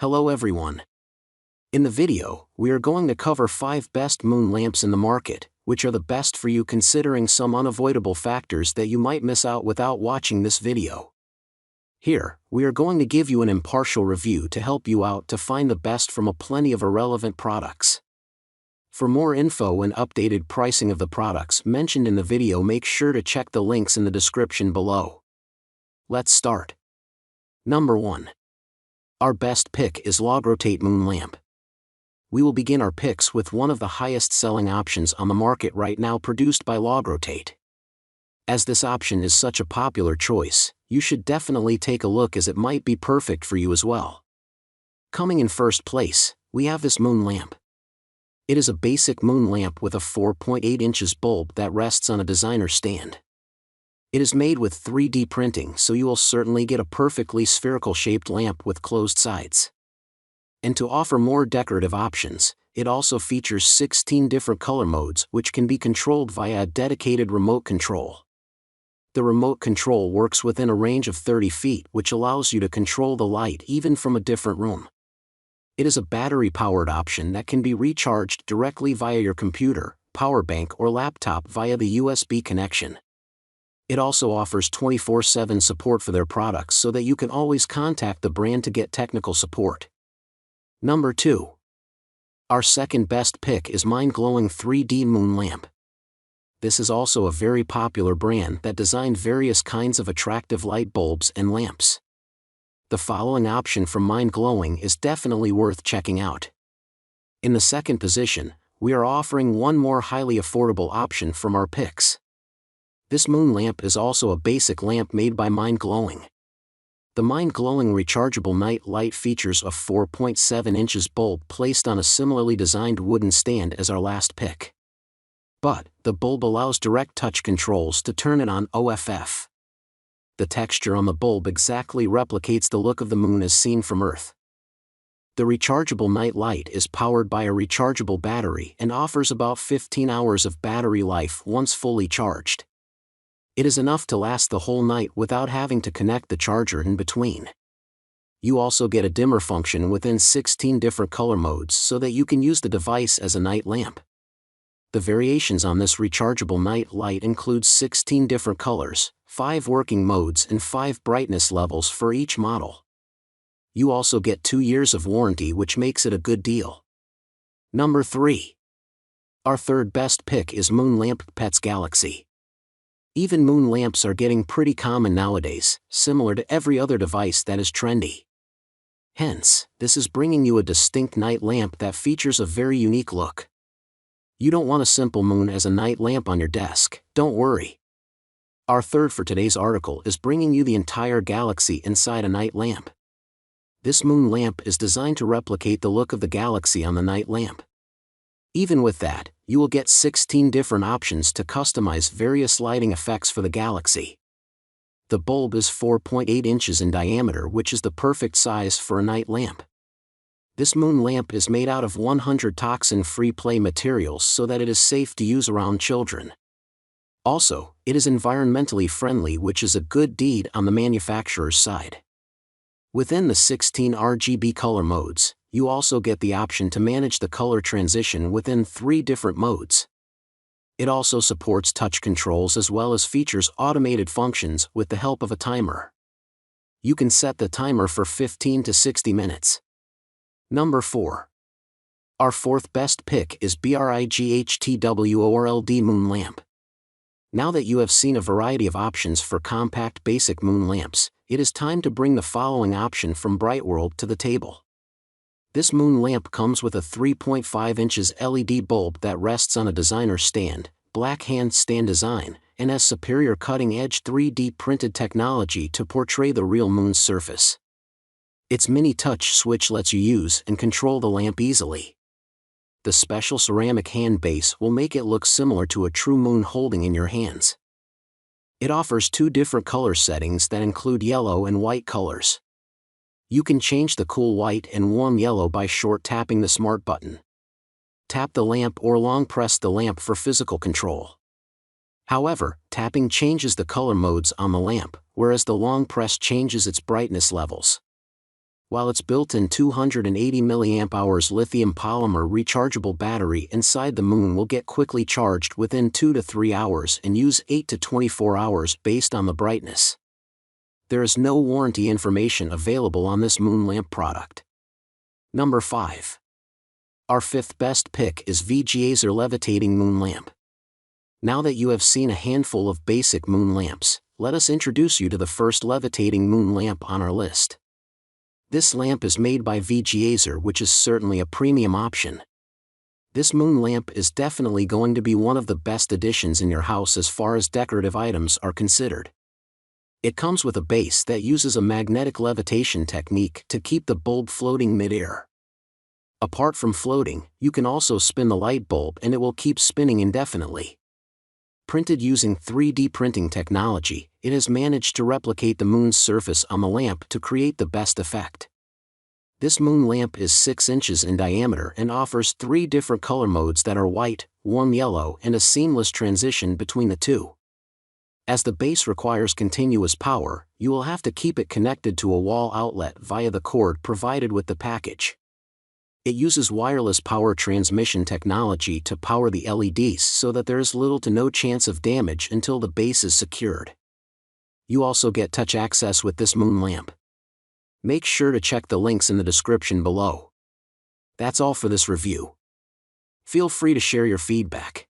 Hello everyone. In the video, we are going to cover 5 best moon lamps in the market, which are the best for you considering some unavoidable factors that you might miss out without watching this video. Here, we are going to give you an impartial review to help you out to find the best from a plenty of irrelevant products. For more info and updated pricing of the products mentioned in the video, make sure to check the links in the description below. Let's start. Number 1. Our best pick is LOGROTATE Moon Lamp. We will begin our picks with one of the highest selling options on the market right now, produced by LOGROTATE. As this option is such a popular choice, you should definitely take a look, as it might be perfect for you as well. Coming in first place, we have this moon lamp. It is a basic moon lamp with a 4.8 inches bulb that rests on a designer stand. It is made with 3D printing, so you will certainly get a perfectly spherical shaped lamp with closed sides. And to offer more decorative options, it also features 16 different color modes which can be controlled via a dedicated remote control. The remote control works within a range of 30 feet, which allows you to control the light even from a different room. It is a battery-powered option that can be recharged directly via your computer, power bank, or laptop via the USB connection. It also offers 24/7 support for their products, so that you can always contact the brand to get technical support. Number 2. Our second best pick is Mind-Glowing 3D Moon Lamp. This is also a very popular brand that designed various kinds of attractive light bulbs and lamps. The following option from Mind-Glowing is definitely worth checking out. In the second position, we are offering one more highly affordable option from our picks. This moon lamp is also a basic lamp made by Mind-Glowing. The Mind-Glowing rechargeable night light features a 4.7 inches bulb placed on a similarly designed wooden stand as our last pick. But the bulb allows direct touch controls to turn it on off. The texture on the bulb exactly replicates the look of the moon as seen from Earth. The rechargeable night light is powered by a rechargeable battery and offers about 15 hours of battery life once fully charged. It is enough to last the whole night without having to connect the charger in between. You also get a dimmer function within 16 different color modes, so that you can use the device as a night lamp. The variations on this rechargeable night light include 16 different colors, 5 working modes, and 5 brightness levels for each model. You also get 2 years of warranty, which makes it a good deal. Number 3. Our third best pick is Moon Lamp Pets Galaxy. Even moon lamps are getting pretty common nowadays, similar to every other device that is trendy. Hence, this is bringing you a distinct night lamp that features a very unique look. You don't want a simple moon as a night lamp on your desk, don't worry. Our third for today's article is bringing you the entire galaxy inside a night lamp. This moon lamp is designed to replicate the look of the galaxy on the night lamp. Even with that, you will get 16 different options to customize various lighting effects for the galaxy. The bulb is 4.8 inches in diameter, which is the perfect size for a night lamp. This moon lamp is made out of 100 toxin-free play materials, so that it is safe to use around children. Also, it is environmentally friendly, which is a good deed on the manufacturer's side. Within the 16 RGB color modes, you also get the option to manage the color transition within 3 different modes. It also supports touch controls as well as features automated functions with the help of a timer. You can set the timer for 15 to 60 minutes. Number 4. Our fourth best pick is BRIGHTWORLD Moon Lamp. Now that you have seen a variety of options for compact basic moon lamps, it is time to bring the following option from BRIGHTWORLD to the table. This moon lamp comes with a 3.5 inches LED bulb that rests on a designer stand, black handstand design, and has superior cutting-edge 3D printed technology to portray the real moon's surface. Its mini touch switch lets you use and control the lamp easily. The special ceramic hand base will make it look similar to a true moon holding in your hands. It offers 2 different color settings that include yellow and white colors. You can change the cool white and warm yellow by short tapping the smart button. Tap the lamp or long press the lamp for physical control. However, tapping changes the color modes on the lamp, whereas the long press changes its brightness levels. while its built-in 280 mAh lithium polymer rechargeable battery inside the Moon will get quickly charged within 2 to 3 hours and use 8 to 24 hours based on the brightness. There is no warranty information available on this Moon Lamp product. Number 5. Our 5th best pick is VGAzer Levitating Moon Lamp. Now that you have seen a handful of basic moon lamps, let us introduce you to the first levitating moon lamp on our list. This lamp is made by VGAzer, which is certainly a premium option. This moon lamp is definitely going to be one of the best additions in your house as far as decorative items are considered. It comes with a base that uses a magnetic levitation technique to keep the bulb floating mid-air. Apart from floating, you can also spin the light bulb and it will keep spinning indefinitely. Printed using 3D printing technology, it has managed to replicate the moon's surface on the lamp to create the best effect. This moon lamp is 6 inches in diameter and offers 3 different color modes that are white, warm yellow, and a seamless transition between the two. As the base requires continuous power, you will have to keep it connected to a wall outlet via the cord provided with the package. It uses wireless power transmission technology to power the LEDs so that there is little to no chance of damage until the base is secured. You also get touch access with this moon lamp. Make sure to check the links in the description below. That's all for this review. Feel free to share your feedback.